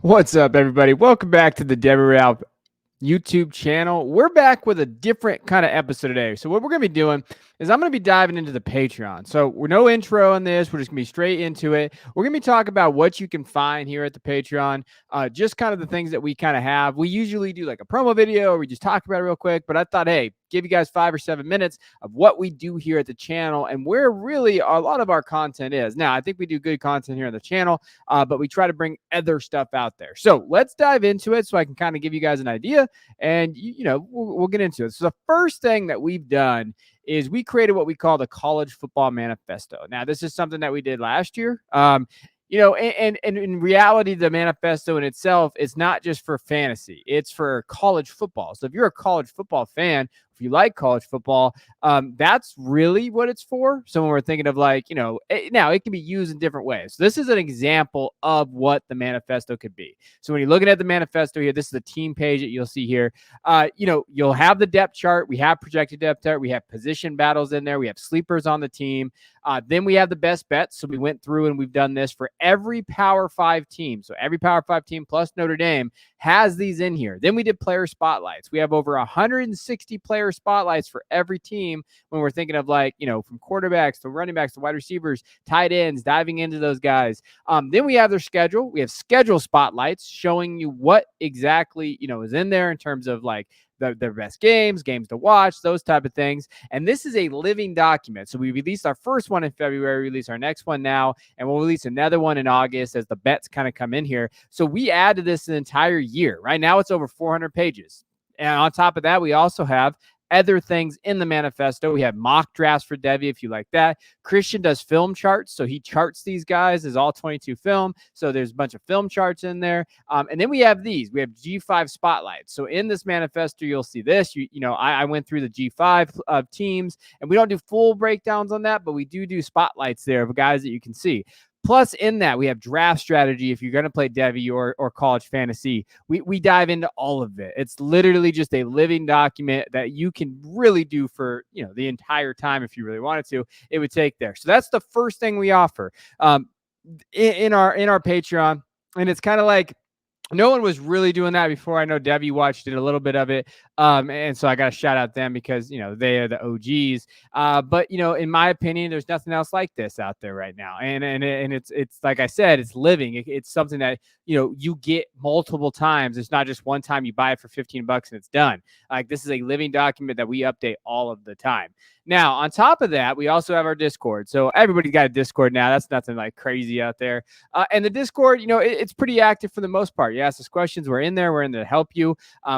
What's up, everybody? Welcome back to the Devy Royale YouTube channel. We're back with a different kind of episode today. So what we're going to be doing is I'm going to be diving into the Patreon. So we're no intro on this. We're just going to be straight into it. We're going to be talking about what you can find here at the Patreon, just kind of the things that we kind of have. We usually do like a promo video or we just talk about it real quick. But I thought, hey, give you guys 5 or 7 minutes of what we do here at the channel and where really a lot of our content is. Now, I think we do good content here on the channel, but we try to bring other stuff out there. So let's dive into it so I can kind of give you guys an idea and, we'll get into it. So the first thing that we've done is we created what we call the College Football Manifesto. Now, this is something that we did last year. And in reality, the manifesto in itself is not just for fantasy, it's for college football. So if you're a college football fan, if you like college football, that's really what it's for. So when we're thinking of now it can be used in different ways. So this is an example of what the manifesto could be. So when you're looking at the manifesto here, this is the team page that you'll see here. You'll have the depth chart. We have projected depth chart. We have position battles in there. We have sleepers on the team. Then we have the best bets. So we went through and we've done this for every Power 5 team. So every Power 5 team plus Notre Dame has these in here. Then we did player spotlights. We have over 160 player spotlights for every team when we're thinking of from quarterbacks to running backs to wide receivers, tight ends, diving into those guys. Then we have their schedule. We have schedule spotlights showing you what exactly, is in there in terms of their best games to watch, those type of things. And this is a living document. So we released our first one in February, release our next one now, and we'll release another one in August as the bets kind of come in here. So we add to this an entire year. Right now it's over 400 pages. And on top of that, we also have other things in the manifesto. We have mock drafts for Devy if you like that. Christian does film charts, so he charts these guys as all 22 film. So there's a bunch of film charts in there. And then we have these. We have G5 spotlights. So in this manifesto, you'll see this. I went through the G5 of teams, and we don't do full breakdowns on that, but we do spotlights there of guys that you can see. Plus, in that, we have draft strategy. If you're going to play Devy or college fantasy, we dive into all of it. It's literally just a living document that you can really do for the entire time if you really wanted to. It would take there. So that's the first thing we offer in our Patreon, and it's kind of like no one was really doing that before. I know Devy watched it a little bit of it. And so I got to shout out them because, they are the OGs. But, in my opinion, there's nothing else like this out there right now. And it's like I said, it's living. It's something that, you get multiple times. It's not just one time you buy it for $15 and it's done. Like this is a living document that we update all of the time. Now, on top of that, we also have our Discord. So everybody's got a Discord now. That's nothing like crazy out there. And the Discord, it's pretty active for the most part. You ask us questions. We're in there. We're in there to help you.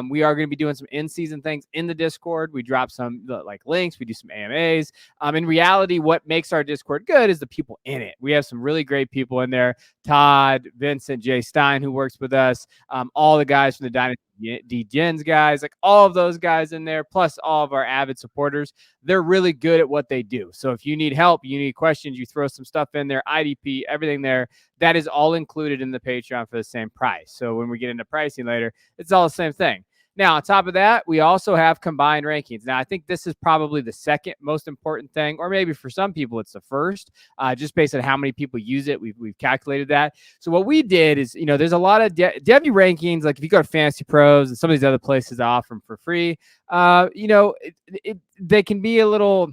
We are going to be doing some in-season things in the Discord. We drop some links. We do some AMAs. In reality, what makes our Discord good is the people in it. We have some really great people in there. Todd, Vincent, Jay Stein, who works with us. All the guys from the Dynasty D-Gens guys, like all of those guys in there, plus all of our avid supporters. They're really good at what they do. So if you need help, you need questions, you throw some stuff in there, IDP, everything there, that is all included in the Patreon for the same price. So when we get into pricing later, it's all the same thing. Now, on top of that, we also have combined rankings. Now, I think this is probably the second most important thing, or maybe for some people it's the first, just based on how many people use it. We've calculated that. So what we did is, there's a lot of Devy rankings. Like if you go to Fantasy Pros and some of these other places offer them for free, they can be a little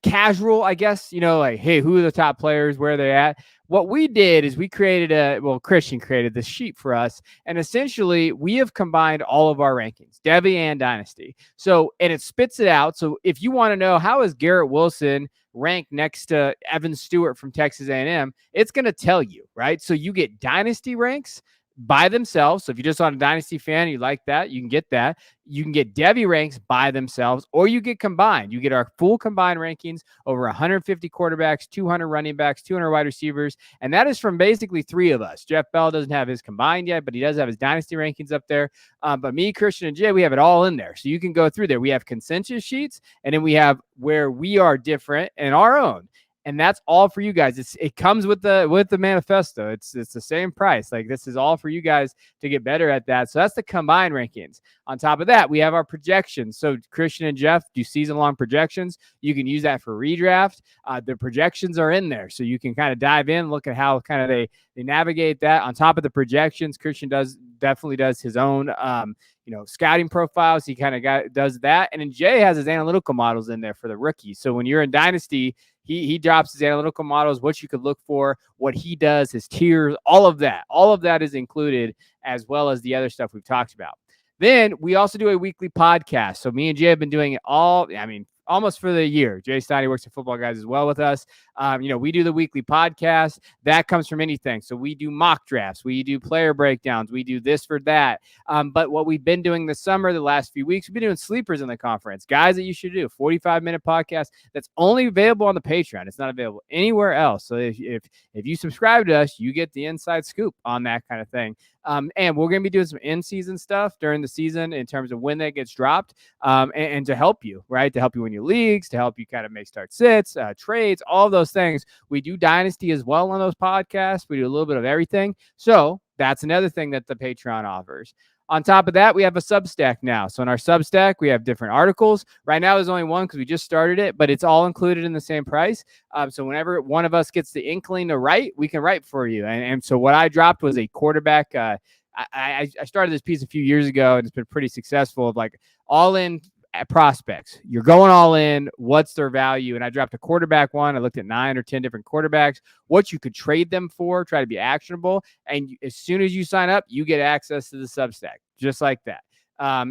casual, I guess, hey, who are the top players, where they're at. What we did is we created Christian created this sheet for us, and essentially we have combined all of our rankings, Devy and Dynasty. So, and it spits it out. So if you want to know how is Garrett Wilson ranked next to Evan Stewart from Texas A&M, it's going to tell you, right? So you get Dynasty ranks by themselves. So if you're just on a Dynasty fan, you like that, you can get that. You can get Devy ranks by themselves, or you get combined. You get our full combined rankings over 150 quarterbacks, 200 running backs, 200 wide receivers. And that is from basically 3 of us. Jeff Bell doesn't have his combined yet, but he does have his Dynasty rankings up there. But me, Christian, and Jay, we have it all in there. So you can go through there. We have consensus sheets, and then we have where we are different and our own. And that's all for you guys. It comes with the manifesto. It's the same price. Like, this is all for you guys to get better at that. So that's the combined rankings. On top of that, we have our projections. So Christian and Jeff do season-long projections. You can use that for redraft. The projections are in there, so you can kind of dive in, look at how kind of they navigate that. On top of the projections, Christian definitely does his own scouting profiles. He kind of does that. And then Jay has his analytical models in there for the rookies. So when you're in Dynasty, he drops his analytical models, what you could look for, what he does, his tiers, all of that. All of that is included, as well as the other stuff we've talked about. Then we also do a weekly podcast. So me and Jay have been doing it almost for the year. Jay Steiny works at Football Guys as well with us. We do the weekly podcast. That comes from anything. So we do mock drafts. We do player breakdowns. We do this for that. But what we've been doing this summer, the last few weeks, we've been doing sleepers in the conference. Guys that you should do. 45-minute podcast that's only available on the Patreon. It's not available anywhere else. So if you subscribe to us, you get the inside scoop on that kind of thing. And we're going to be doing some in-season stuff during the season in terms of when that gets dropped, and to help you, right? To help you win your leagues, to help you kind of make start sits, trades, all those things. We do Dynasty as well on those podcasts. We do a little bit of everything. So that's another thing that the Patreon offers. On top of that, we have a Substack now. So in our Substack, we have different articles. Right now, there's only one because we just started it, but it's all included in the same price. So whenever one of us gets the inkling to write, we can write for you. And so what I dropped was a quarterback. I started this piece a few years ago, and it's been pretty successful, of like all in prospects. You're going all in. What's their value? And I dropped a quarterback one. I looked at 9 or 10 different quarterbacks, what you could trade them for, try to be actionable. And as soon as you sign up, you get access to the Substack, just like that.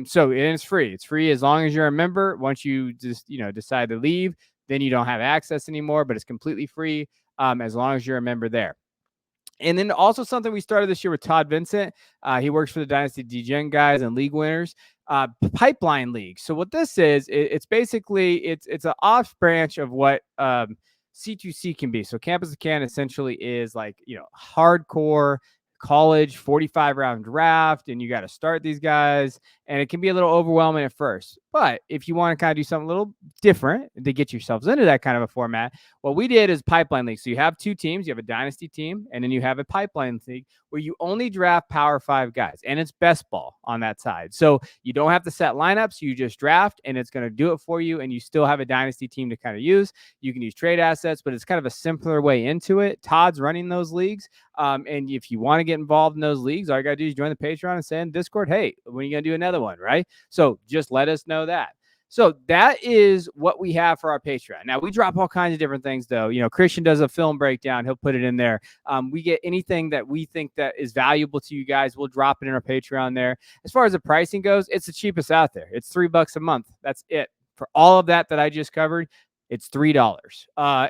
So it's free. It's free as long as you're a member. Once you just, decide to leave, then you don't have access anymore, but it's completely free as long as you're a member there. And then also something we started this year with Todd Vincent. He works for the Dynasty DGen guys and league winners, pipeline league. So what this is, it's basically, it's an off branch of what C2C can be. So Campus of Can essentially is like, hardcore college 45-round draft, and you got to start these guys, and it can be a little overwhelming at first. But if you want to kind of do something a little different to get yourselves into that kind of a format, what we did is pipeline league. So you have 2 teams. You have a dynasty team, and then you have a pipeline league where you only draft Power 5 guys, and it's best ball on that side. So you don't have to set lineups. You just draft, and it's going to do it for you, and you still have a dynasty team to kind of use. You can use trade assets, but it's kind of a simpler way into it. Todd's running those leagues, and if you want to get involved in those leagues, all you got to do is join the Patreon and say in Discord, hey, when are you going to do another one, right? So just let us know that. So that is what we have for our Patreon. Now, we drop all kinds of different things, though. Christian does a film breakdown. He'll put it in there. We get anything that we think that is valuable to you guys. We'll drop it in our Patreon there. As far as the pricing goes, it's the cheapest out there. It's $3 a month. That's it. For all of that I just covered, it's $3.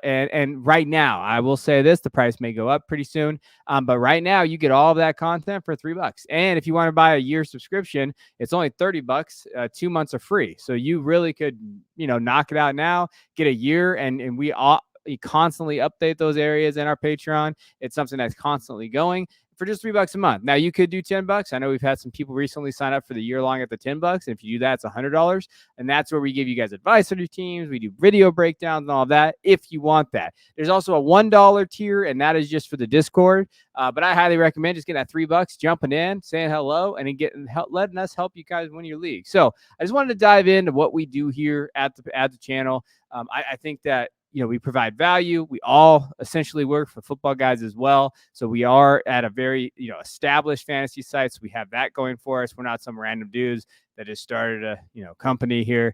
And right now, I will say this, the price may go up pretty soon. But right now you get all of that content for $3. And if you want to buy a year subscription, it's only $30. 2 months are free. So you really could, knock it out now, get a year, and we constantly update those areas in our Patreon. It's something that's constantly going for just $3 a month. Now you could do $10. I know we've had some people recently sign up for the year long at the $10. And if you do that, it's $100. And that's where we give you guys advice on your teams. We do video breakdowns and all of that if you want that. There's also a $1 tier, and that is just for the Discord. But I highly recommend just getting that $3, jumping in, saying hello, and then letting us help you guys win your league. So I just wanted to dive into what we do here at the channel. I think that we provide value. We all essentially work for Football Guys as well. So we are at a very, established fantasy site. So we have that going for us. We're not some random dudes that just started a, company here.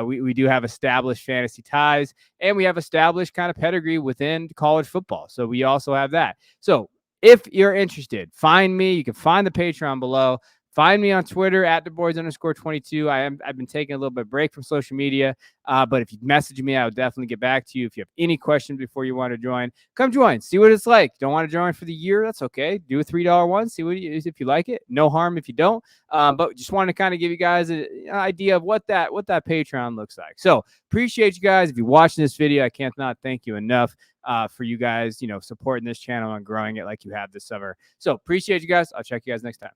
We do have established fantasy ties, and we have established kind of pedigree within college football. So we also have that. So if you're interested, find me. You can find the Patreon below. Find me on Twitter at @DeBoys_22. I've been taking a little bit of break from social media, but if you message me, I will definitely get back to you. If you have any questions before you want to join, come join. See what it's like. Don't want to join for the year? That's okay. Do a $3 one. See what it is if you like it. No harm if you don't. But just want to kind of give you guys an idea of what that Patreon looks like. So appreciate you guys. If you're watching this video, I cannot thank you enough for you guys, supporting this channel and growing it like you have this summer. So appreciate you guys. I'll check you guys next time.